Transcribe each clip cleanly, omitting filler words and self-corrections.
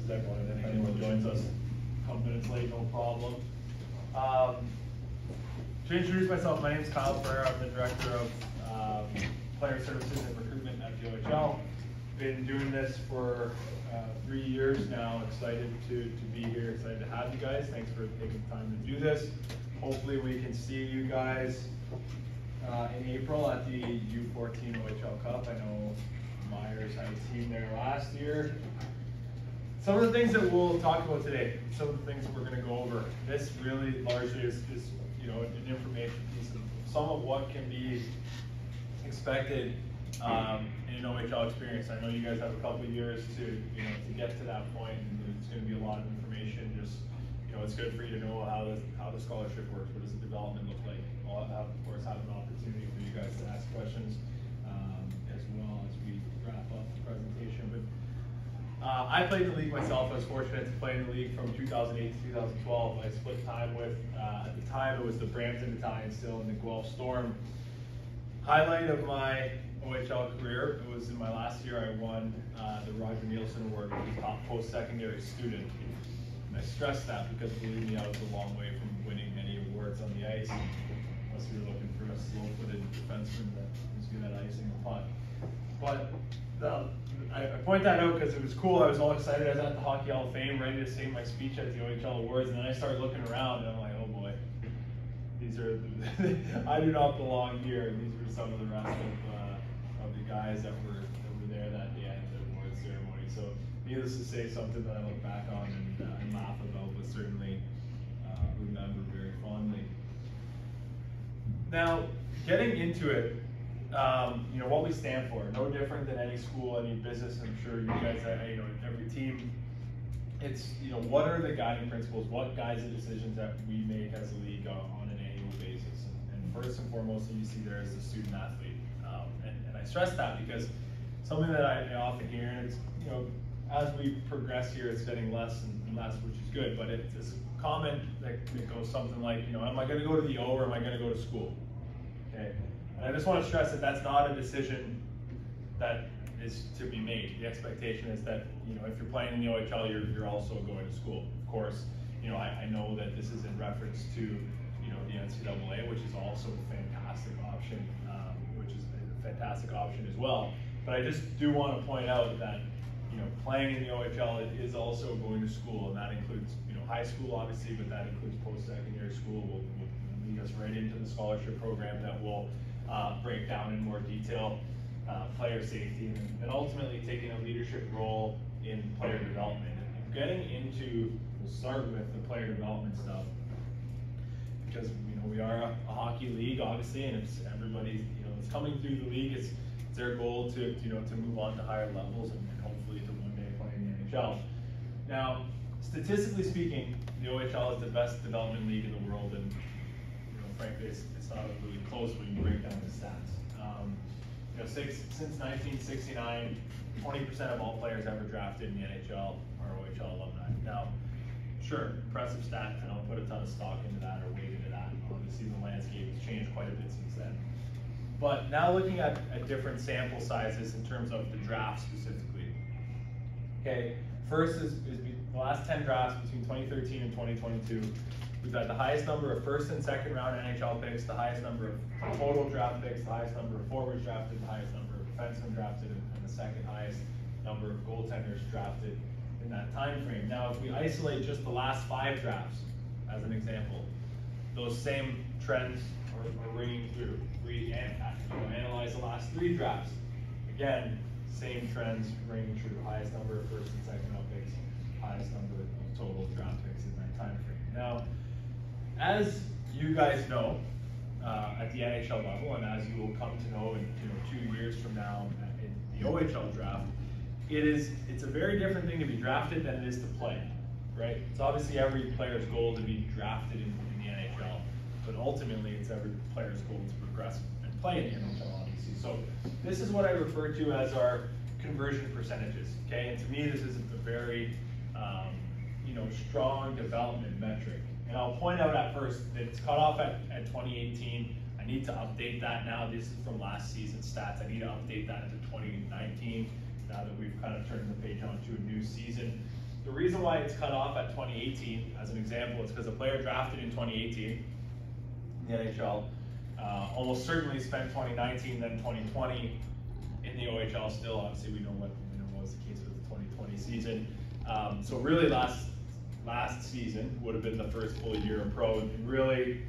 Definitely, if anyone joins us a couple minutes late, no problem. To introduce myself, my name is Kyle Ferrer. I'm the Director of Player Services and Recruitment at the OHL. Been doing this for 3 years now. Excited to be here, excited to have you guys. Thanks for taking the time to do this. Hopefully we can see you guys in April at the U14 OHL Cup. I know Myers had a team there last year. Some of the things that we'll talk about today, some of the things we're going to go over. This really largely is an information piece of some of what can be expected in an OHL experience. I know you guys have a couple of years to get to that point, and it's going to be a lot of information. Just it's good for you to know how the scholarship works. What does the development look like? I'll of course have an opportunity for you guys to ask questions as well as we wrap up the presentation. But I played in the league myself. I was fortunate to play in the league from 2008 to 2012. I split time with, at the time, it was the Brampton Battalion, still in the Guelph Storm. Highlight of my OHL career, it was in my last year, I won the Roger Nielsen Award, which is top post-secondary student. And I stress that because, believe me, I was a long way from winning any awards on the ice, unless we were looking for a slow-footed defenseman that was good at icing the puck. But I point that out because it was cool. I was all excited. I was at the Hockey Hall of Fame, ready to say my speech at the OHL Awards, and then I started looking around, and I'm like, oh boy, these are I do not belong here. And these were some of the rest of the guys that were there that day at the awards ceremony. So, needless to say, something that I look back on and laugh about, but certainly remember very fondly. Now, getting into it. What we stand for, no different than any school, any business. I'm sure you guys, every team. It's what are the guiding principles? What guides the decisions that we make as a league on an annual basis? And first and foremost, you see there is the student athlete, and I stress that because something that I often hear, and it's as we progress here, it's getting less and less, which is good. But it's a comment that goes something like, am I going to go to the O or am I going to go to school? Okay. And I just want to stress that that's not a decision that is to be made. The expectation is that if you're playing in the OHL, you're also going to school. Of course, I know that this is in reference to the NCAA, which is also a fantastic option, as well. But I just do want to point out that playing in the OHL is also going to school, and that includes high school obviously, but that includes post-secondary school. Will lead us right into the scholarship program that will break down in more detail player safety and ultimately taking a leadership role in player development. And getting into, we'll start with the player development stuff because we are a hockey league obviously, and it's everybody that's coming through the league. It's their goal to move on to higher levels and hopefully to one day play in the NHL. Now, statistically speaking, the OHL is the best development league in the world, and frankly, it's not really close when you break down the stats. Since 1969, 20% of all players ever drafted in the NHL are OHL alumni. Now, sure, impressive stat, and I'll put a ton of stock into that or weight into that. Obviously, the landscape has changed quite a bit since then. But now looking at different sample sizes in terms of the draft specifically. Okay, first is the last 10 drafts between 2013 and 2022. We've had the highest number of first and second round NHL picks, the highest number of total draft picks, the highest number of forwards drafted, the highest number of defensemen drafted, and the second highest number of goaltenders drafted in that time frame. Now, if we isolate just the last 5 drafts as an example, those same trends are ringing through. We analyze the last 3 drafts. Again, same trends ringing true. Highest number of first and second round picks, highest number of total draft picks in that time frame. Now, as you guys know, at the NHL level, and as you will come to know in 2 years from now in the OHL draft, it's a very different thing to be drafted than it is to play, right? It's obviously every player's goal to be drafted in the NHL, but ultimately it's every player's goal to progress and play in the NHL, obviously. So this is what I refer to as our conversion percentages, okay? And to me, this is a very strong development metric. And I'll point out at first that it's cut off at 2018. I need to update that now. This is from last season's stats. I need to update that into 2019 now that we've kind of turned the page onto a new season. The reason why it's cut off at 2018, as an example, is because a player drafted in 2018 in the NHL almost certainly spent 2019, then 2020 in the OHL still. Obviously, we know what was the case with the 2020 season. So really, last season would have been the first full year of pro, and really,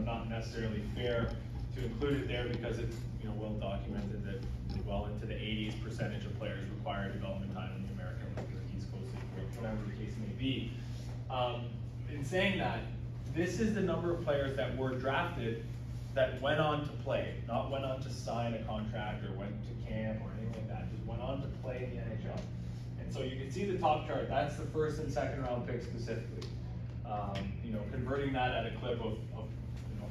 not necessarily fair to include it there because it's well documented that well into the 80s percentage of players require development time in the American League or the East Coast League, or whatever the case may be. In saying that, this is the number of players that were drafted that went on to play, not went on to sign a contract or went to camp or anything like that, just went on to play in the NHL. And so you can see the top chart, that's the first and second round pick specifically. Converting that at a clip of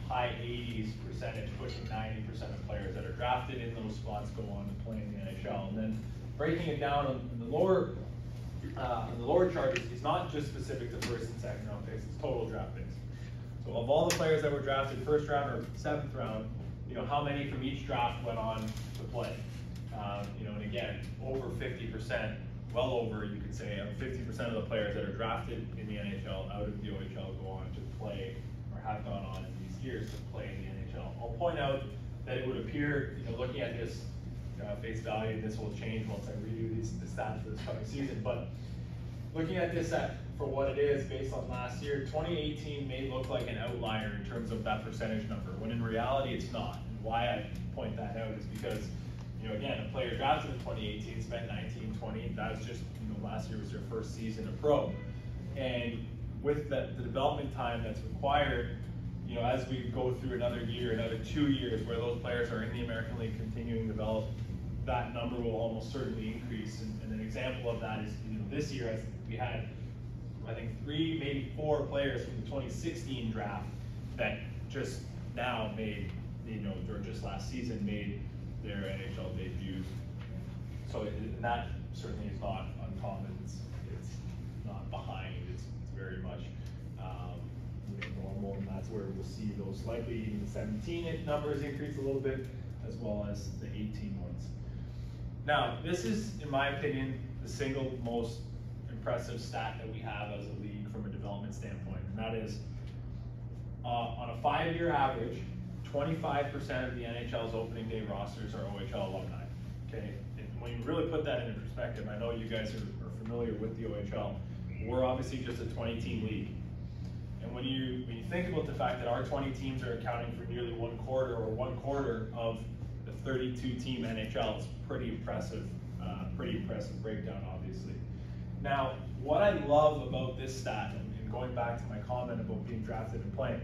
high 80s percentage, pushing 90% of players that are drafted in those spots go on to play in the NHL. And then breaking it down on the lower chart is not just specific to first and second round picks, it's total draft picks. So of all the players that were drafted first round or seventh round, how many from each draft went on to play? And again, over 50%, well over, you could say, 50% of the players that are drafted in the NHL out of the OHL go on to play or have gone on in these years to play in the NHL. I'll point out that it would appear, looking at this face value, this will change once I redo the stats for this coming season, but looking at this for what it is based on last year, 2018 may look like an outlier in terms of that percentage number, when in reality it's not. And why I point that out is because, again, a player drafted in 2018 spent 19, 20, that was just, last year was their first season of pro. And with the development time that's required, as we go through another year, another 2 years where those players are in the American League continuing to develop, that number will almost certainly increase. And an example of that is, this year, as we had, I think 3, maybe 4 players from the 2016 draft that just now made, or just last season made their NHL debuts. So that certainly is not uncommon. It's not behind. It's very much normal, and that's where we'll see those likely even the 17 numbers increase a little bit, as well as the 18 ones. Now, this is, in my opinion, the single most impressive stat that we have as a league from a development standpoint, and that is on a 5-year average, 25% of the NHL's opening day rosters are OHL alumni. Okay, and when you really put that into perspective, I know you guys are familiar with the OHL. We're obviously just a 20-team league, and when you think about the fact that our 20 teams are accounting for nearly one quarter of the 32-team NHL, it's pretty impressive breakdown, obviously. Now, what I love about this stat, and going back to my comment about being drafted and playing,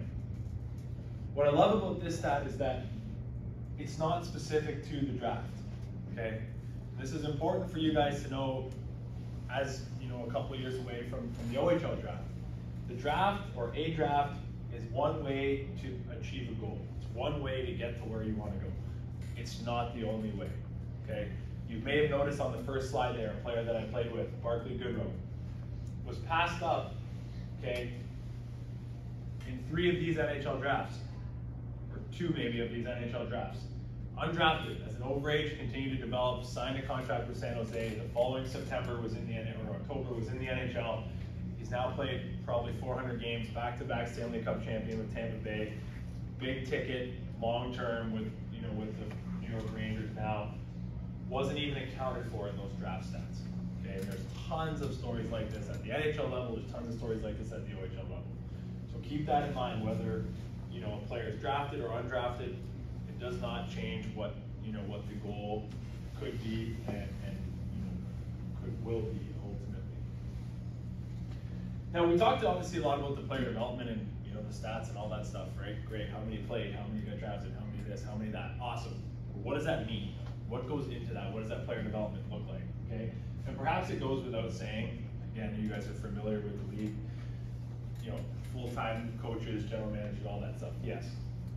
what I love about this stat is that it's not specific to the draft, okay? This is important for you guys to know as, a couple of years away from the OHL draft. The draft, or a draft, is one way to achieve a goal. It's one way to get to where you want to go. It's not the only way, okay? You may have noticed on the first slide there, a player that I played with, Barclay Goodrow, was passed up, okay, in 3 of these NHL drafts, or 2 maybe of these NHL drafts. Undrafted, as an overage, continued to develop, signed a contract with San Jose. The following September was in the or October was in the NHL. He's now played probably 400 games, back-to-back Stanley Cup champion with Tampa Bay. Big ticket, long term with with the New York Rangers now. Wasn't even accounted for in those draft stats. Okay, and there's tons of stories like this at the NHL level. There's tons of stories like this at the OHL level. So keep that in mind. Whether a player is drafted or undrafted, it does not change what what the goal could be and will be ultimately. Now, we talked obviously a lot about the player development and the stats and all that stuff, right? Great. How many played? How many got drafted? How many this? How many that? Awesome. What does that mean? What goes into that? What does that player development look like? Okay. And perhaps it goes without saying. Again, you guys are familiar with the league. Full-time coaches, general managers, all that stuff. Yes,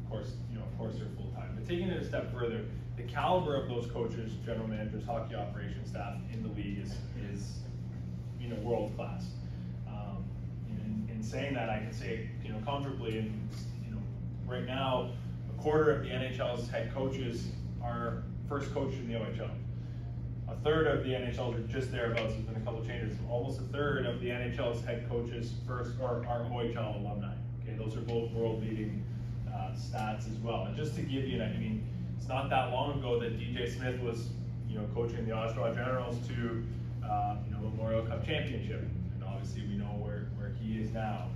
of course they're full-time. But taking it a step further, the caliber of those coaches, general managers, hockey operations staff in the league is world class. In saying that, I can say comfortably, and right now, a quarter of the NHL's head coaches are first coached in the OHL. A third of the NHLs are just thereabouts. There's been a couple of changes. Almost a third of the NHL's head coaches are OHL alumni. Okay, those are both world-leading stats as well. And just to give you, I mean, it's not that long ago that DJ Smith was, coaching the Oshawa Generals to, Memorial Cup championship. And obviously, we know where he is now.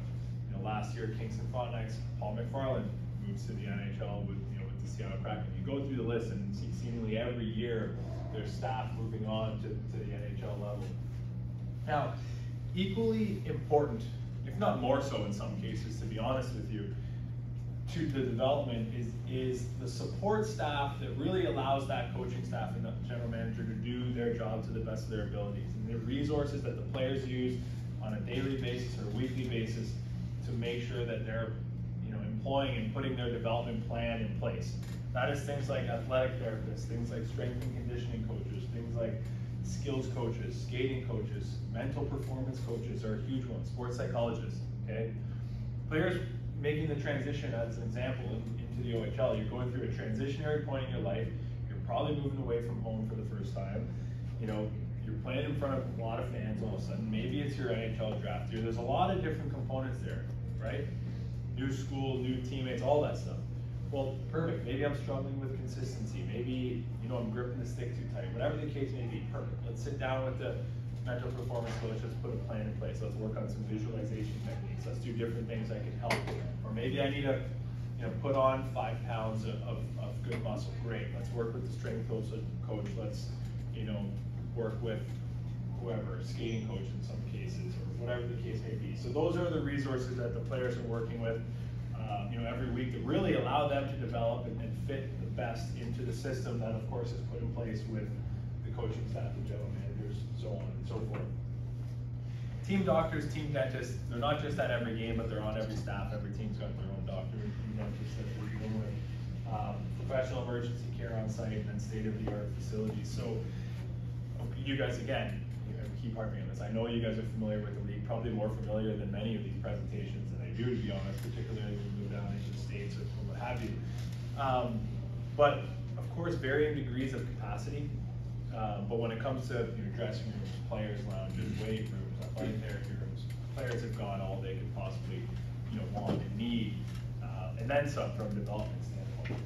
Last year, Kingston Frontenacs, Paul McFarland moves to the NHL with the Seattle Kraken. You go through the list, and seemingly every year there's staff moving on to the NHL level. Now, equally important, if not more so in some cases, to be honest with you, to the development is the support staff that really allows that coaching staff and the general manager to do their job to the best of their abilities, and the resources that the players use on a daily basis or weekly basis to make sure that they're employing and putting their development plan in place. That is things like athletic therapists, things like strength and conditioning coaches, things like skills coaches, skating coaches, mental performance coaches are a huge one, sports psychologists, okay? Players making the transition, as an example, into the OHL, you're going through a transitionary point in your life, you're probably moving away from home for the first time, you're playing in front of a lot of fans all of a sudden, maybe it's your NHL draft year, there's a lot of different components there, right? New school, new teammates, all that stuff. Well, perfect. Maybe I'm struggling with consistency. Maybe, I'm gripping the stick too tight. Whatever the case may be, perfect. Let's sit down with the mental performance coach. Let's put a plan in place. Let's work on some visualization techniques. Let's do different things that can help. Or maybe I need to, put on 5 pounds of good muscle. Great. Let's work with the strength coach. Let's, work with whoever, skating coach in some cases, or whatever the case may be. So those are the resources that the players are working with, every week that really allow them to develop and fit the best into the system that, of course, is put in place with the coaching staff, the general managers, so on and so forth. Team doctors, team dentists, they're not just at every game, but they're on every staff. Every team's got their own doctor and team dentist that they're dealing with. Professional emergency care on site, and then state-of-the-art facilities. So you guys, again, keep harping on this. I know you guys are familiar with the league, probably more familiar than many of these presentations than I do, to be honest, particularly when you go down into the States or what have you. But of course, varying degrees of capacity. But when it comes to dressing rooms, players' lounges, weight rooms, athletic therapy rooms, players have got all they could possibly want and need, and then some from a development standpoint.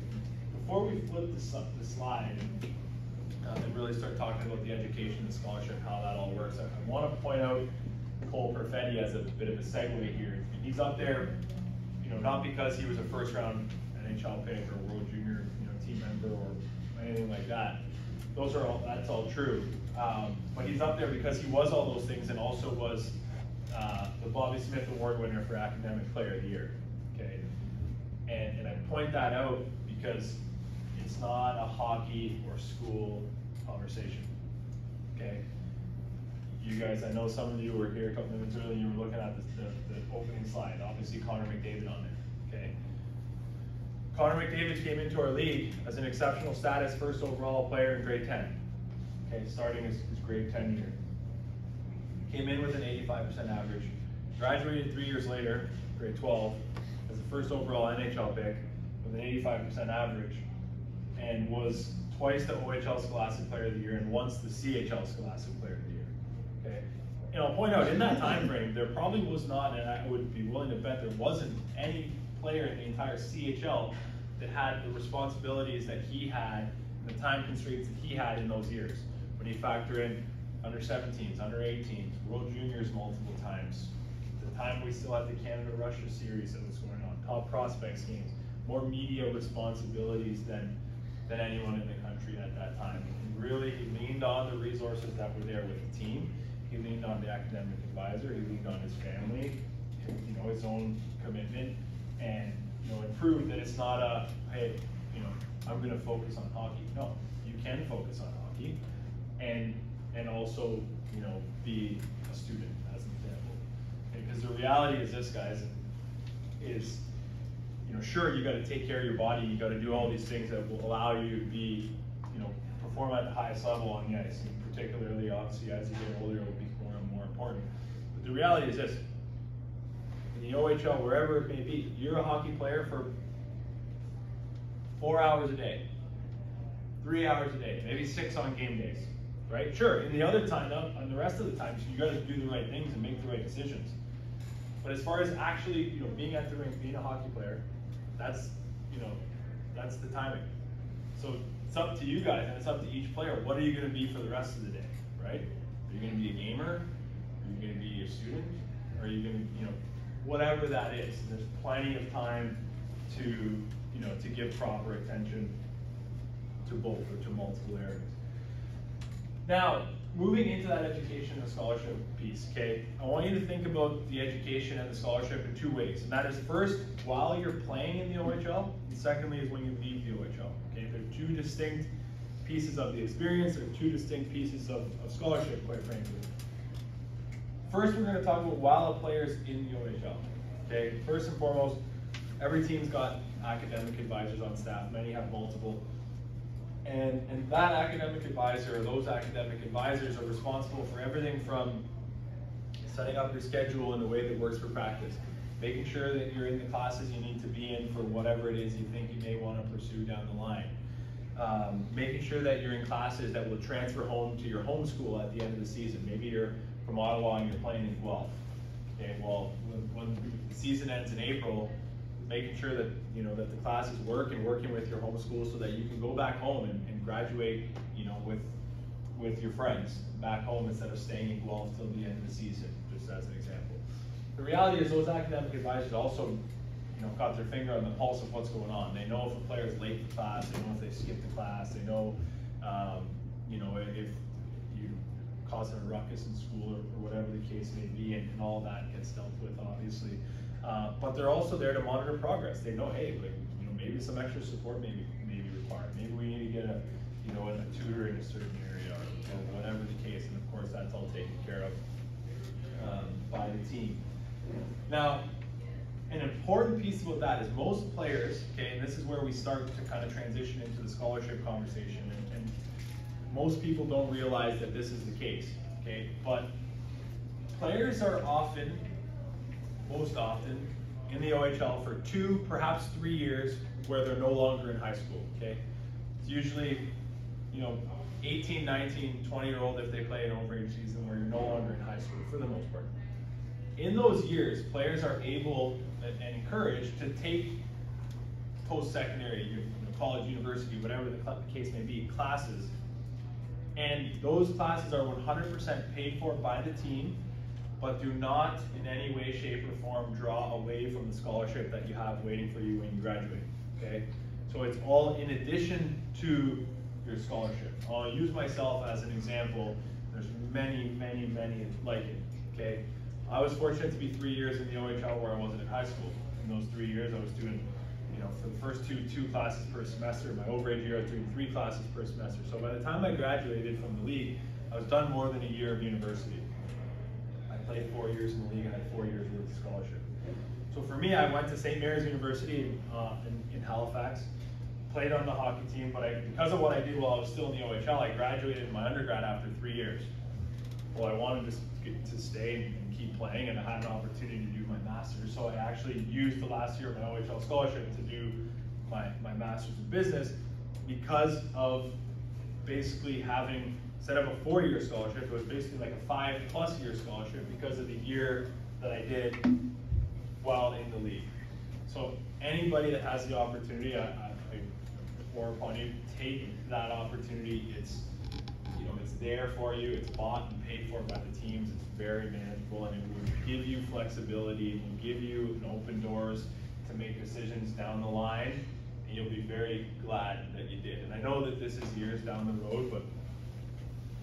Before we flip the slide and really start talking about the education, the scholarship, how that all works, I want to point out Cole Perfetti as a bit of a segue here. He's up there, not because he was a first-round NHL pick or World Junior, team member or anything like that. That's all true. But he's up there because he was all those things and also was the Bobby Smith Award winner for Academic Player of the Year. Okay, and I point that out because it's not a hockey or school conversation. Okay, you guys, I know some of you were here a couple minutes earlier. You were looking at the opening slide. Obviously, Connor McDavid on there. Okay, Connor McDavid came into our league as an exceptional status first overall player in grade 10. Okay, starting his grade 10 year. Came in with an 85% average. Graduated 3 years later, grade 12, as the first overall NHL pick with an 85% average, and was twice the OHL Scholastic Player of the Year and once the CHL Scholastic Player of the Year. Okay, and I'll point out in that time frame there probably was not, and I would be willing to bet there wasn't any player in the entire CHL that had the responsibilities that he had and the time constraints that he had in those years. When you factor in under 17s, under 18s, World Juniors multiple times, the time we still had the Canada-Russia series that was going on, top prospects games, more media responsibilities than anyone in the country at that time. And really, he leaned on the resources that were there with the team. He leaned on the academic advisor. He leaned on his family, his own commitment, and it proved that it's not a, hey, I'm going to focus on hockey. No, you can focus on hockey, and also be a student as an example. Because the reality is this, guys, is sure, you got to take care of your body. You got to do all these things that will allow you to be, perform at the highest level on the ice. And particularly, obviously, as you get older, it will be more and more important. But the reality is this: in the OHL, wherever it may be, you're a hockey player for 4 hours a day, 3 hours a day, maybe 6 on game days. right? Sure, in the other time, on the rest of the time, you got to do the right things and make the right decisions. But as far as actually, being at the rink, being a hockey player, that's the timing. So it's up to you guys, and it's up to each player. What are you going to be for the rest of the day, right? Are you going to be a gamer? Are you going to be a student? Or are you going to, whatever that is? There's plenty of time to, to give proper attention to both or to multiple areas. Now, moving into that education and scholarship piece, okay, I want you to think about the education and the scholarship in two ways. And that is first, while you're playing in the OHL, and secondly is when you leave the OHL. Okay, they're two distinct pieces of the experience, they're two distinct pieces of scholarship, quite frankly. First, we're going to talk about while a player's in the OHL. Okay, first and foremost, every team's got academic advisors on staff, many have multiple. And that academic advisor, or those academic advisors, are responsible for everything from setting up your schedule in a way that works for practice, making sure that you're in the classes you need to be in for whatever it is you think you may want to pursue down the line, making sure that you're in classes that will transfer home to your home school at the end of the season. Maybe you're from Ottawa and you're playing in Guelph. Okay, well, when the season ends in April, making sure that that the classes work and working with your home school so that you can go back home and graduate with your friends back home instead of staying in Guelph till the end of the season, just as an example. The reality is those academic advisors also got their finger on the pulse of what's going on. They know if a player is late to class, they know if they skipped the class, they know if you causing a ruckus in school or whatever the case may be, and all that gets dealt with obviously. But they're also there to monitor progress. They know, hey, maybe some extra support may be required. Maybe we need to get a tutor in a certain area or whatever the case. And of course, that's all taken care of by the team. Now, an important piece about that is most players, okay, and this is where we start to kind of transition into the scholarship conversation, and most people don't realize that this is the case, okay? But players are most often in the OHL for 2, perhaps 3 years where they're no longer in high school, okay? It's usually, 18, 19, 20-year-old if they play an overage season where you're no longer in high school for the most part. In those years, players are able and encouraged to take post-secondary, college, university, whatever the case may be, classes. And those classes are 100% paid for by the team, but do not in any way, shape, or form draw away from the scholarship that you have waiting for you when you graduate, okay? So it's all in addition to your scholarship. I'll use myself as an example. There's many, many, many like it, okay? I was fortunate to be 3 years in the OHL where I wasn't in high school. In those 3 years, I was doing, for the first two classes per semester. My overage year, I was doing 3 classes per semester. So by the time I graduated from the league, I was done more than a year of university. I played 4 years in the league. I had 4 years worth of scholarship. So for me, I went to St. Mary's University in Halifax, played on the hockey team, but because of what I did while I was still in the OHL, I graduated my undergrad after 3 years. Well, I wanted to stay and keep playing, and I had an opportunity to do my master's, so I actually used the last year of my OHL scholarship to do my master's in business because of basically having set up a 4-year scholarship. It was basically like a 5+ year scholarship because of the year that I did while in the league. So anybody that has the opportunity, I implore upon you, take that opportunity. It's there for you. It's bought and paid for by the teams. It's very manageable, and it will give you flexibility. It will give you an open doors to make decisions down the line, and you'll be very glad that you did. And I know that this is years down the road, but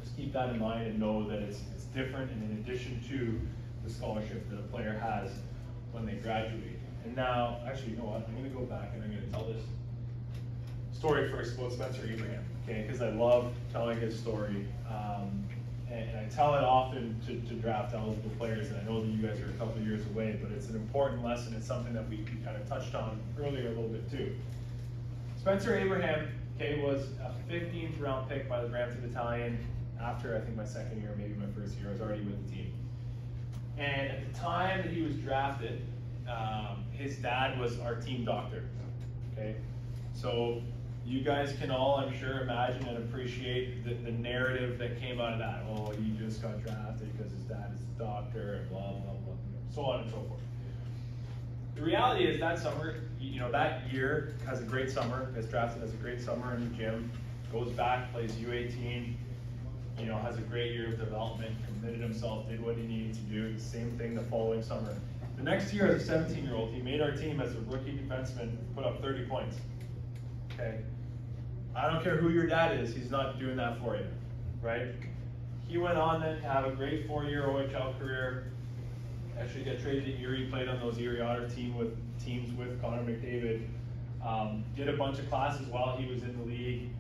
just keep that in mind and know that it's different, and in addition to the scholarship that a player has when they graduate. And now, actually, you know what? I'm going to go back and I'm going to tell this story first about Spencer Abraham, okay? Because I love telling his story, and I tell it often to draft eligible players, and I know that you guys are a couple of years away, but it's an important lesson. It's something that we kind of touched on earlier a little bit too. Spencer Abraham, okay, was a 15th round pick by the Brampton Italian after I think my second year, maybe my first year. I was already with the team. And at the time that he was drafted, his dad was our team doctor, okay? So, you guys can all, I'm sure, imagine and appreciate the narrative that came out of that. Oh, he just got drafted because his dad is a doctor and blah, blah, blah, so on and so forth. The reality is that summer, that year has a great summer, gets drafted, has a great summer in the gym, goes back, plays U18, has a great year of development, committed himself, did what he needed to do, the same thing the following summer. The next year as a 17-year-old, he made our team as a rookie defenseman, put up 30 points. Okay? I don't care who your dad is, he's not doing that for you, right? He went on then to have a great 4-year OHL career, actually got traded to Erie, played on those Erie Otter teams with Connor McDavid, did a bunch of classes while he was in the league,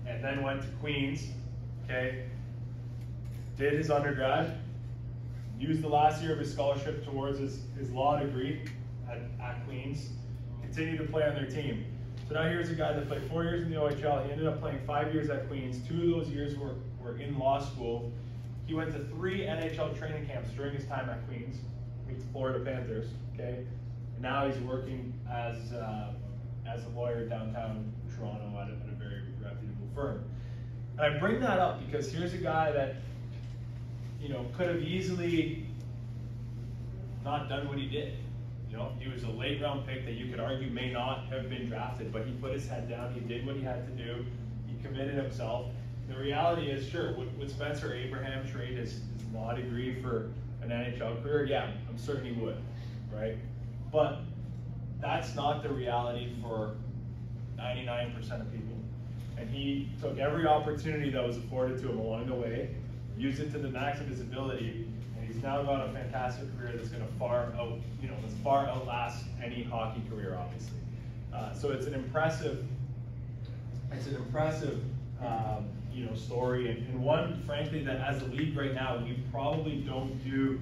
and then went to Queens, okay? Did his undergrad, used the last year of his scholarship towards his law degree at Queens, continued to play on their team. So now here's a guy that played 4 years in the OHL. He ended up playing 5 years at Queens. 2 of those years were in law school. He went to 3 NHL training camps during his time at Queens with the Florida Panthers. Okay, and now he's working as a lawyer downtown Toronto at a very reputable firm. And I bring that up because here's a guy that could have easily not done what he did. He was a late round pick that you could argue may not have been drafted, but he put his head down, he did what he had to do, he committed himself. The reality is, sure, would Spencer Abraham trade his law degree for an NHL career? Yeah, I'm certain he would, right? But that's not the reality for 99% of people. And he took every opportunity that was afforded to him along the way, used it to the max of his ability, and he's now got a fantastic career that's going to far outlast any hockey career, obviously. So it's an impressive story, and one, frankly, that as a league right now, we probably don't do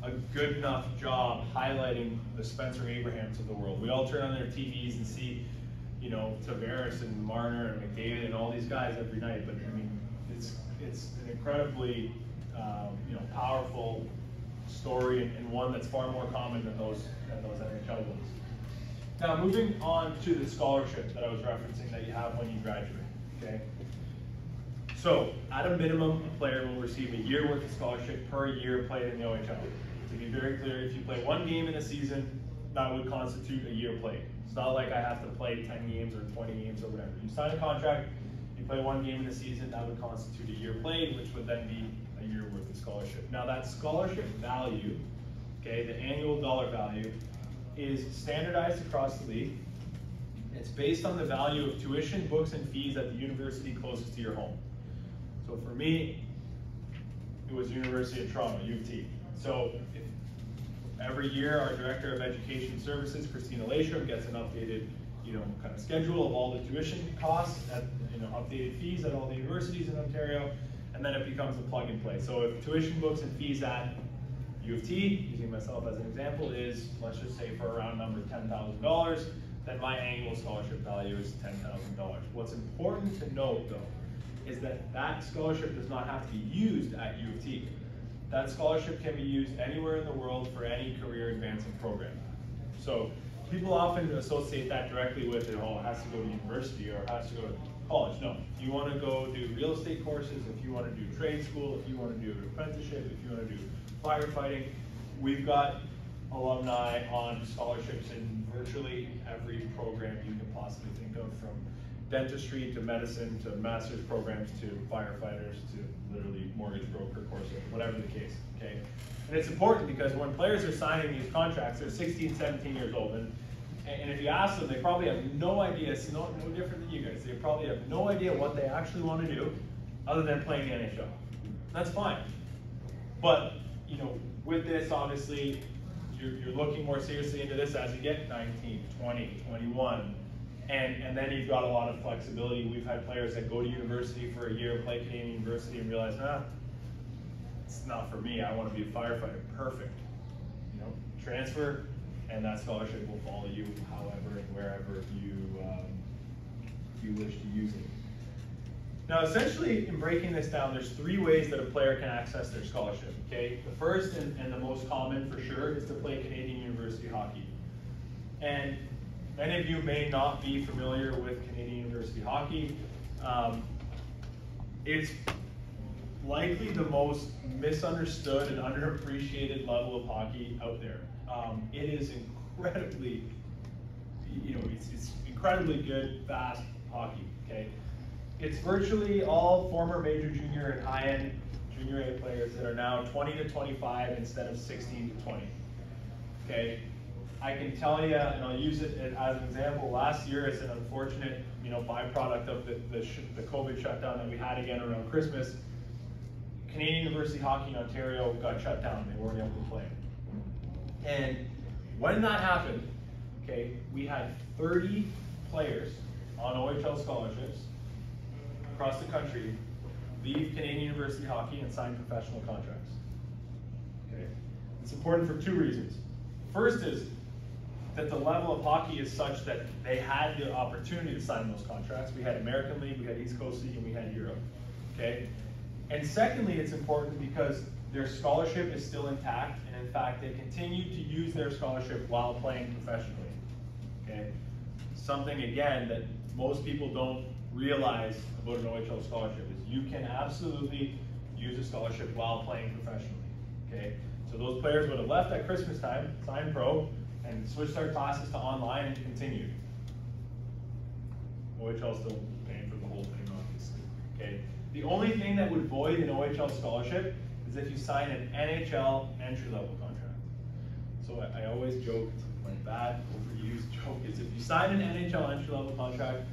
a good enough job highlighting the Spencer Abrahams of the world. We all turn on their TVs and see, Tavares and Marner and McDavid and all these guys every night, but I mean, it's an incredibly powerful story, and one that's far more common than those NHL ones. Now, moving on to the scholarship that I was referencing that you have when you graduate. Okay. So, at a minimum, a player will receive a year worth of scholarship per year played in the OHL. To be very clear, if you play 1 game in a season, that would constitute a year played. It's not like I have to play 10 games or 20 games or whatever. You sign a contract, you play 1 game in a season, that would constitute a year played, which would then be a year worth of scholarship. Now that scholarship value, okay, the annual dollar value, is standardized across the league. It's based on the value of tuition, books, and fees at the university closest to your home. So for me, it was University of Toronto, U of T. So every year, our Director of Education Services, Christina Laysham, gets an updated kind of schedule of all the tuition costs, at, updated fees at all the universities in Ontario, and then it becomes a plug and play. So if tuition, books, and fees at U of T, using myself as an example, is, let's just say for a round number, $10,000, then my annual scholarship value is $10,000. What's important to note, though, is that that scholarship does not have to be used at U of T. That scholarship can be used anywhere in the world for any career advancing program. So people often associate that directly with, it has to go to university or it has to go to college. No, if you want to go do real estate courses, if you want to do trade school, if you want to do an apprenticeship, if you want to do firefighting, we've got alumni on scholarships in virtually every program you can possibly think of, from dentistry to medicine to master's programs to firefighters to literally mortgage broker courses, whatever the case, okay? And it's important because when players are signing these contracts, they're 16, 17 years old, and if you ask them, they probably have no idea. It's no different than you guys. They probably have no idea what they actually want to do other than playing the NHL. That's fine. But, with this, obviously, you're looking more seriously into this as you get 19, 20, 21, and then you've got a lot of flexibility. We've had players that go to university for a year, play Canadian University, and realize, it's not for me. I want to be a firefighter. Perfect. Transfer, and that scholarship will follow you however and wherever you wish to use it. Now, essentially, in breaking this down, there's 3 ways that a player can access their scholarship. Okay, the first and the most common for sure is to play Canadian University hockey. And Many of you may not be familiar with Canadian University Hockey. It's likely the most misunderstood and underappreciated level of hockey out there. It is incredibly, it's incredibly good, fast hockey, okay? It's virtually all former major junior and high-end junior A players that are now 20 to 25 instead of 16 to 20, okay? I can tell you, and I'll use it as an example, last year as an unfortunate, byproduct of the COVID shutdown that we had again around Christmas, Canadian University Hockey in Ontario got shut down. They weren't able to play. And when that happened, okay, we had 30 players on OHL scholarships across the country leave Canadian University Hockey and sign professional contracts. Okay? It's important for two reasons. First is that the level of hockey is such that they had the opportunity to sign those contracts. We had American League, we had East Coast League, and we had Europe. Okay? And secondly, it's important because their scholarship is still intact, and in fact, they continue to use their scholarship while playing professionally. Okay? Something, again, that most people don't realize about an OHL scholarship is you can absolutely use a scholarship while playing professionally. Okay? So those players would have left at Christmas time, signed pro, and switched their classes to online and continued. OHL still paying for the whole thing, obviously. Okay? The only thing that would void an OHL scholarship is if you sign an NHL entry-level contract. So I always joke, it's my bad, overused joke, is if you sign an NHL entry-level contract,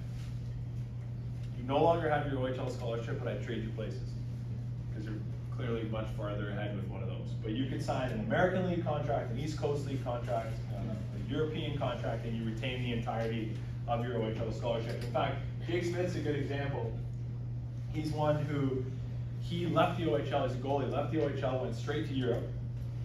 you no longer have your OHL scholarship, but I trade you places. Because you're clearly much farther ahead with one of those. But you can sign an American League contract, an East Coast League contract, a European contract, and you retain the entirety of your OHL scholarship. In fact, Jake Smith's a good example. He's one who, he left the OHL, he's a goalie, left the OHL, went straight to Europe,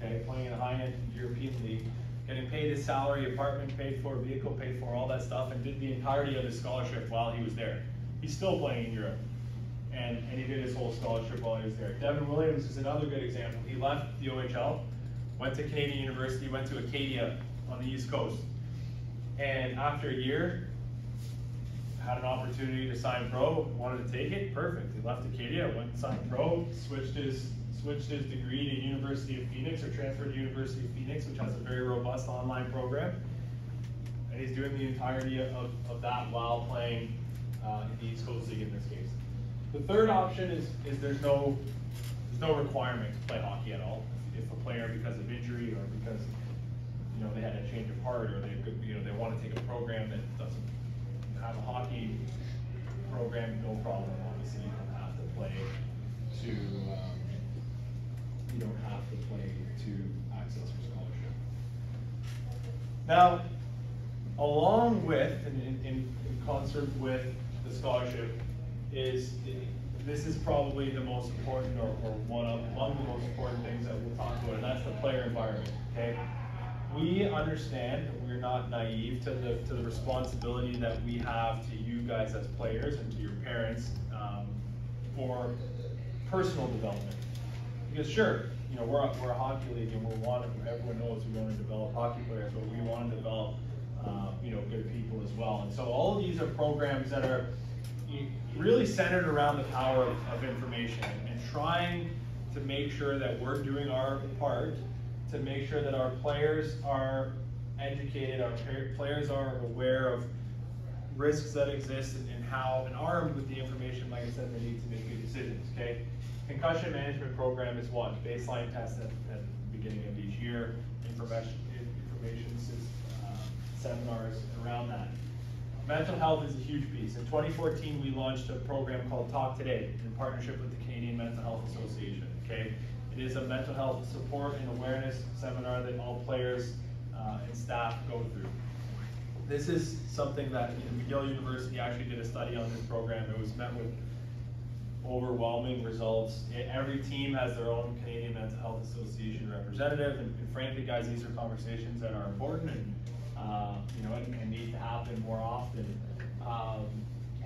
okay, playing in a high-end European league, getting paid his salary, apartment paid for, vehicle paid for, all that stuff, and did the entirety of his scholarship while he was there. He's still playing in Europe. And he did his whole scholarship while he was there. Devin Williams is another good example. He left the OHL, went to Canadian University, went to Acadia on the East Coast. And after a year, had an opportunity to sign pro, wanted to take it, perfect. He left Acadia, went and signed pro, switched his degree to University of Phoenix, or transferred to University of Phoenix, which has a very robust online program. And he's doing the entirety of that while playing in the East Coast League in this case. The third option is there's no requirement to play hockey at all. If a player, because of injury or because they had a change of heart, or they want to take a program that doesn't have a hockey program, no problem. Obviously, you don't have to play to access your scholarship. Now, along with and in concert with the scholarship, this is probably the most important, or among the most important things that we'll talk about, and that's the player environment. Okay, we understand, we're not naive to the responsibility that we have to you guys as players and to your parents for personal development. Because sure, we're a hockey league, and everyone knows we want to develop hockey players, but we want to develop good people as well. And so all of these are programs that are really centered around the power of information, and trying to make sure that we're doing our part to make sure that our players are educated, our players are aware of risks that exist, and armed with the information, like I said, they need to make good decisions. Okay, concussion management program is one. Baseline test at the beginning of each year, information seminars around that. Mental health is a huge piece. In 2014, we launched a program called Talk Today in partnership with the Canadian Mental Health Association. Okay, it is a mental health support and awareness seminar that all players and staff go through. This is something that McGill University actually did a study on this program. It was met with overwhelming results. Every team has their own Canadian Mental Health Association representative, and frankly, guys, these are conversations that are important and need to happen more often.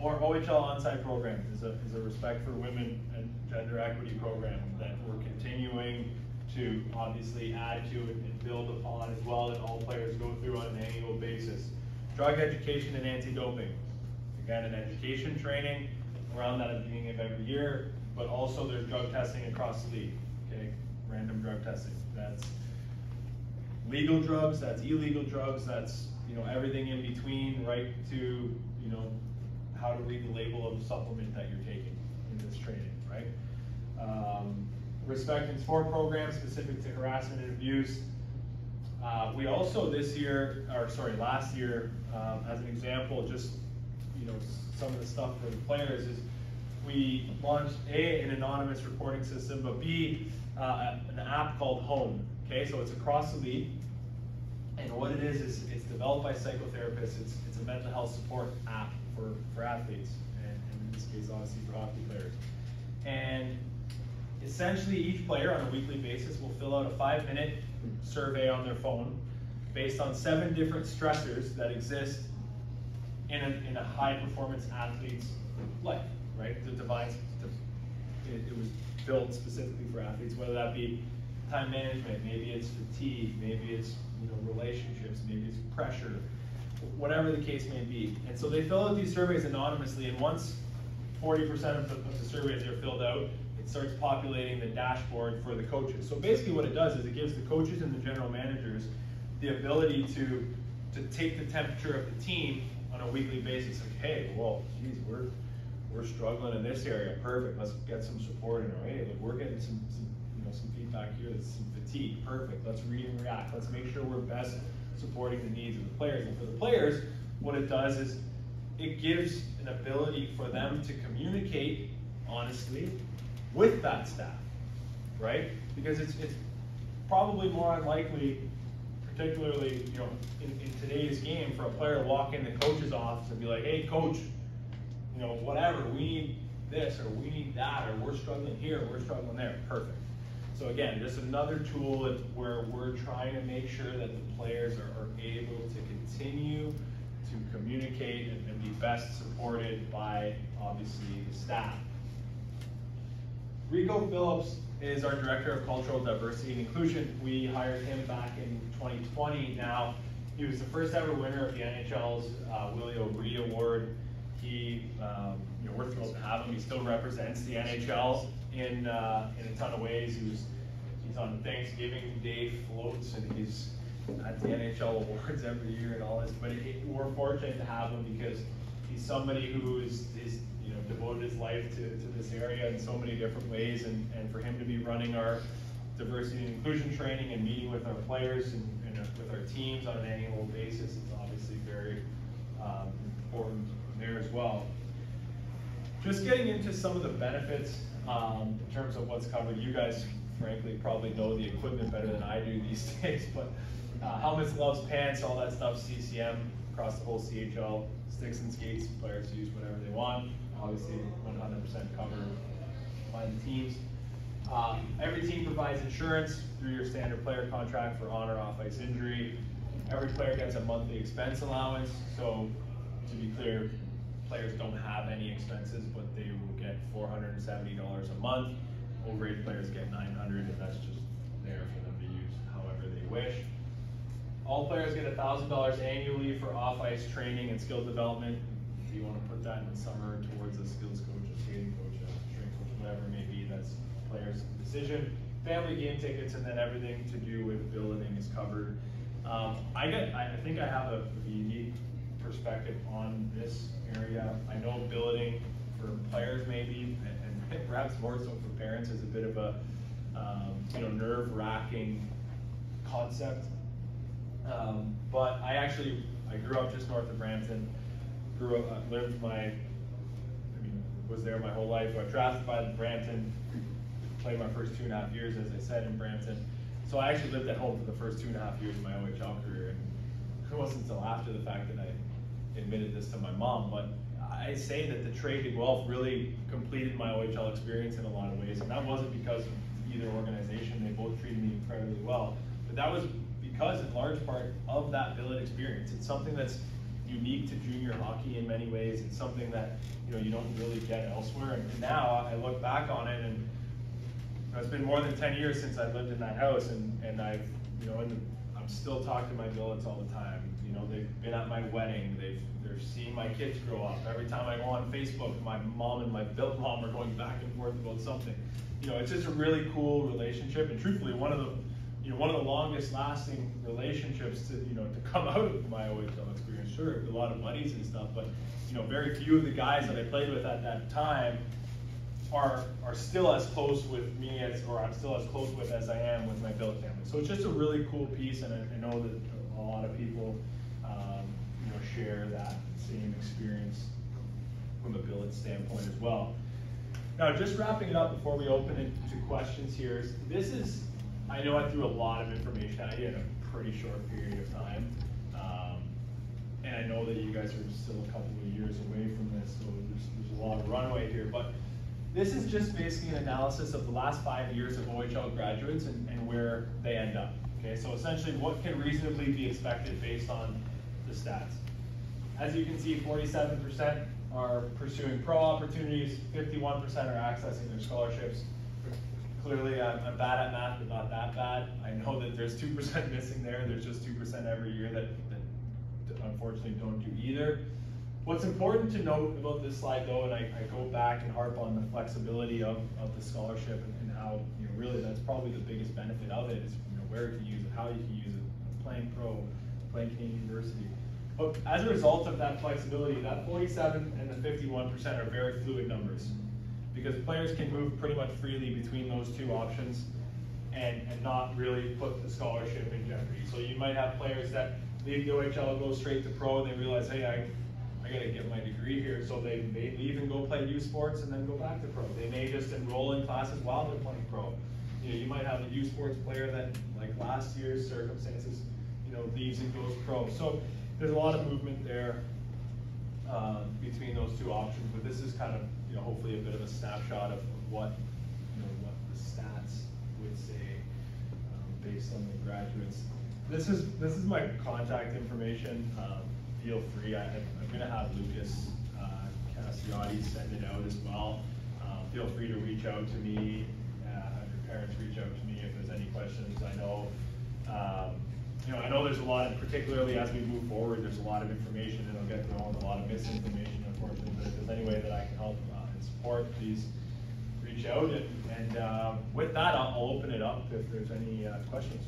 Or OHL on-site programs is a Respect for Women and Gender Equity program that we're continuing to obviously add to and build upon as well, that all players go through on an annual basis. drug education and anti-doping. Again, an education training around that at the beginning of every year, but also there's drug testing across the league, okay? Random drug testing. That's legal drugs, that's illegal drugs, that's, you know, everything in between, right to, you know, how to read the label of the supplement that you're taking in this training, right? Respect in sport programs specific to harassment and abuse. We also last year, as an example, just, you know, some of the stuff for the players is we launched an anonymous reporting system, but B, an app called Home. Okay, so it's across the league, and what it is it's developed by psychotherapists. It's a mental health support app for athletes, and in this case, obviously for hockey players. And essentially, each player on a weekly basis will fill out a 5-minute survey on their phone based on 7 different stressors that exist in a high-performance athlete's life, right? It was built specifically for athletes, whether that be time management, maybe it's fatigue, maybe it's, you know, relationships, maybe it's pressure, whatever the case may be. And so they fill out these surveys anonymously, and once 40% of the surveys are filled out, it starts populating the dashboard for the coaches. So basically what it does is it gives the coaches and the general managers the ability to take the temperature of the team on a weekly basis. Like, hey, well, geez, we're struggling in this area. Perfect. Let's get some support in our way. Like, we're getting some feedback here. There's some fatigue. Perfect. Let's read and react. Let's make sure we're best supporting the needs of the players. And for the players, what it does is it gives an ability for them to communicate honestly with that staff, right? Because it's probably more unlikely, particularly, you know, in today's game, for a player to walk in the coach's office and be like, hey, coach, you know, whatever, we need this or we need that, or we're struggling here, we're struggling there. Perfect. So again, just another tool where we're trying to make sure that the players are able to continue to communicate and be best supported by, obviously, the staff. Rico Phillips is our Director of Cultural Diversity and Inclusion. We hired him back in 2020. Now, he was the first ever winner of the NHL's Willie O'Ree Award. He, you know, we're thrilled to have him. He still represents the NHL in a ton of ways. He's on Thanksgiving Day floats, and he's at the NHL awards every year and all this. But we're fortunate to have him because he's somebody who is you know, devoted his life to this area in so many different ways, and for him to be running our diversity and inclusion training and meeting with our players and with our teams on an annual basis is obviously very important there as well. Just getting into some of the benefits in terms of what's covered. You guys, frankly, probably know the equipment better than I do these days, but helmets, gloves, pants, all that stuff, CCM across the whole CHL, sticks and skates, players use whatever they want. Obviously, 100% covered by the teams. Every team provides insurance through your standard player contract for on or off ice injury. Every player gets a monthly expense allowance. So, to be clear, players don't have any expenses, but they will get $470 a month. Overage players get $900, and that's just there for them to use however they wish. All players get $1,000 annually for off-ice training and skill development. If you want to put that in the summer towards a skills coach, a skating coach, a strength coach, whatever it may be, that's the player's decision. Family game tickets, and then everything to do with billeting is covered. I think I have a unique perspective on this area. I know billeting for players maybe, and perhaps more so for parents, is a bit of a you know, nerve-wracking concept. But I grew up just north of Brampton. Was there my whole life. I drafted by Brampton, played my first 2.5 years, as I said, in Brampton. So I actually lived at home for the first 2.5 years of my OHL career, and it wasn't until after the fact that I admitted this to my mom. But I say that the trade to Guelph really completed my OHL experience in a lot of ways, and that wasn't because of either organization. They both treated me incredibly well, but that was because, in large part, of that billet experience. It's something that's unique to junior hockey in many ways. It's something that, you know, you don't really get elsewhere. And now I look back on it, and it's been more than 10 years since I lived in that house, and I've, you know, I'm still talking to my billets all the time. You know, they've been at my wedding. They're seeing my kids grow up. Every time I go on Facebook, my mom and my billet mom are going back and forth about something. You know, it's just a really cool relationship, and truthfully, one of the longest lasting relationships to come out of my OHL experience. Sure, a lot of buddies and stuff, but very few of the guys that I played with at that time are still as close with me or I'm still as close with as I am with my billet family. So it's just a really cool piece, and I know that a lot of people share that same experience from a billet standpoint as well. Now, just wrapping it up before we open it to questions here, I know I threw a lot of information at you in a pretty short period of time. And I know that you guys are still a couple of years away from this, so there's a lot of runway here. But this is just basically an analysis of the last 5 years of OHL graduates and where they end up. Okay, so essentially what can reasonably be expected based on the stats. As you can see, 47% are pursuing pro opportunities, 51% are accessing their scholarships. Clearly, I'm bad at math, but not that bad. I know that there's 2% missing there. There's just 2% every year that unfortunately don't do either. What's important to note about this slide, though, and I go back and harp on the flexibility of the scholarship and how really that's probably the biggest benefit of it is where you can use it, how you can use it, playing pro, playing Canadian University. But as a result of that flexibility, that 47 and the 51% are very fluid numbers, because players can move pretty much freely between those two options and not really put the scholarship in jeopardy. So you might have players that leave the OHL, go straight to pro, and they realize, hey, I got to get my degree here, so they may leave and go play youth sports and then go back to pro. They may just enroll in classes while they're playing pro. You might have a youth sports player that, like last year's circumstances, leaves and goes pro. So there's a lot of movement there between those two options, but this is kind of hopefully a bit of a snapshot of what what the stats would say based on the graduates. This is my contact information. Feel free. I'm going to have Lucas Cassiotti send it out as well. Feel free to reach out to me. Have your parents reach out to me if there's any questions. I know. I know there's a lot, and particularly as we move forward, there's a lot of information and it'll get thrown, a lot of misinformation, unfortunately. But if there's any way that I can help and support, please reach out. And with that, I'll open it up if there's any questions.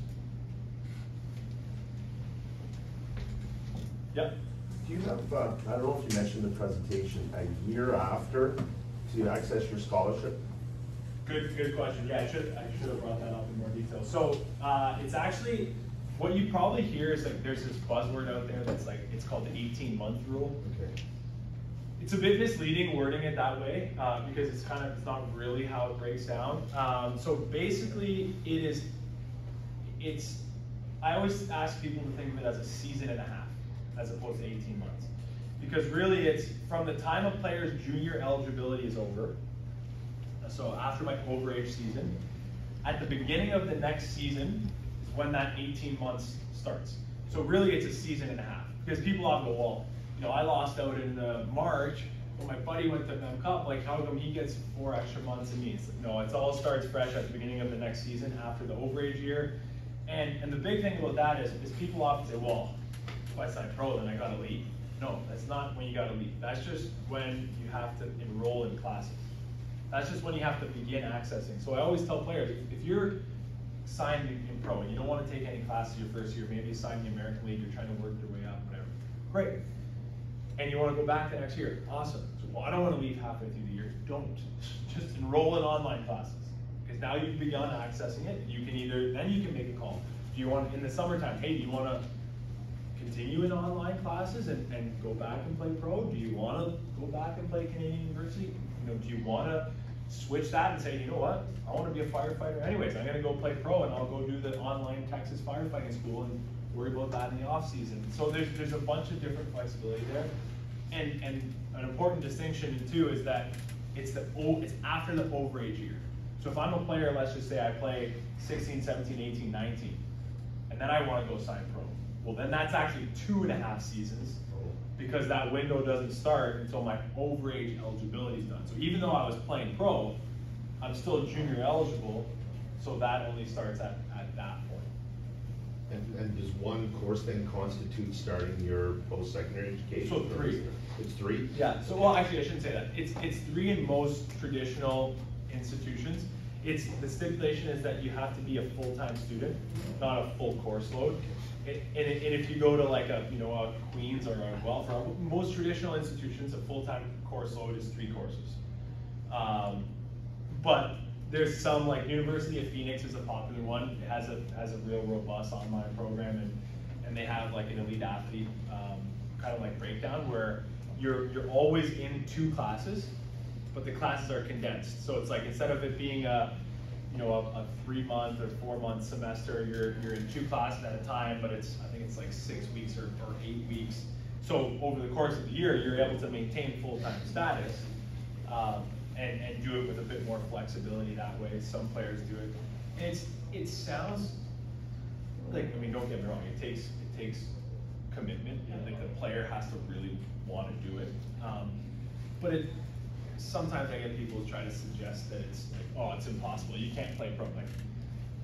Yep. Do you have, I don't know if you mentioned in the presentation, a year after to access your scholarship? Good question. Yeah, I should have brought that up in more detail. So it's actually, what you probably hear is like there's this buzzword out there that's like, it's called the 18-month rule. Okay. It's a bit misleading wording it that way because it's not really how it breaks down. So basically I always ask people to think of it as a season and a half as opposed to 18 months. Because really it's from the time a player's junior eligibility is over, so after my overage season, at the beginning of the next season is when that 18 months starts. So really it's a season and a half. Because people often go, well, I lost out in March, but my buddy went to Mem Cup, like how come he gets 4 extra months than me? No, it all starts fresh at the beginning of the next season after the overage year. And the big thing about that is people often say, well, if I sign pro, then I gotta leave. No, that's not when you gotta leave. That's just when you have to enroll in classes. That's just when you have to begin accessing. So I always tell players, if you're signed in pro and you don't want to take any classes your first year, maybe you sign the American League, you're trying to work your way up, whatever. Great. And you want to go back the next year, awesome. So, well, I don't want to leave halfway through the year. Don't. Just enroll in online classes. Because now you've begun accessing it. You can then you can make a call. Do you want, in the summertime, hey, do you want to continue in online classes and go back and play pro? Do you want to go back and play Canadian University? Do you want to switch that and say, you know what, I want to be a firefighter anyways. I'm going to go play pro and I'll go do the online Texas firefighting school and worry about that in the off season. So there's a bunch of different flexibility there. And an important distinction too is that it's after the overage year. So if I'm a player, let's just say I play 16, 17, 18, 19, and then I want to go sign pro. Well, then that's actually 2.5 seasons because that window doesn't start until my overage eligibility is done. So even though I was playing pro, I'm still junior eligible, so that only starts at that point. And does one course then constitute starting your post-secondary education? So 3. It's 3? Yeah, so well, actually, I shouldn't say that. It's 3 in most traditional institutions. The stipulation is that you have to be a full-time student, not a full course load. And if you go to like a Queens or a Guelph, or most traditional institutions, a full-time course load is 3 courses. But there's some, like University of Phoenix is a popular one. It has a real robust online program, and they have like an elite athlete kind of like breakdown where you're always in 2 classes, but the classes are condensed. So it's like, instead of it being a 3-month or 4-month semester, you're in 2 classes at a time, but I think it's like 6 weeks or 8 weeks. So over the course of the year, you're able to maintain full-time status and do it with a bit more flexibility that way. Some players do it. And it sounds like, I mean, don't get me wrong, it takes commitment. Like the player has to really want to do it. But sometimes I get people try to suggest that it's like, oh, it's impossible. You can't play pro. Like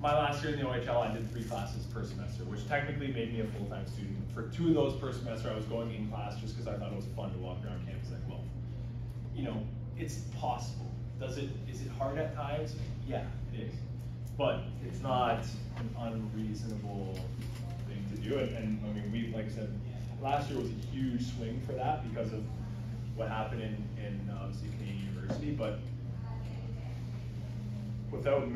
my last year in the OHL, I did 3 classes per semester, which technically made me a full-time student. For 2 of those per semester, I was going in class just because I thought it was fun to walk around campus like, well, it's possible. Is it hard at times? Yeah, it is. But it's not an unreasonable thing to do. And I mean, like I said, last year was a huge swing for that because of what happened in obviously Canadian University. But without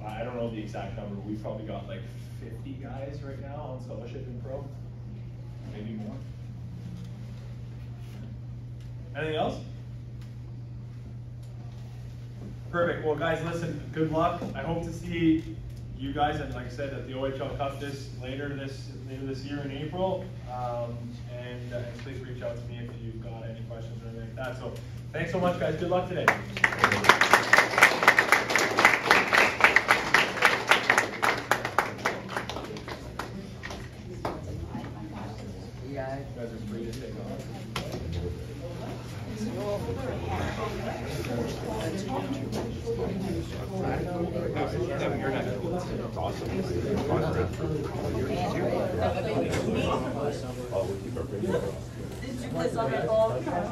I don't know the exact number, we've probably got like 50 guys right now on scholarship in pro, maybe more. Anything else? Perfect. Well, guys, listen, good luck. I hope to see you guys, and like I said, at the OHL Cup later this year in April. And please reach out to me if you've got any questions or anything like that. So thanks so much, guys. Good luck today. You guys are free to take off. Did you play soccer all the time?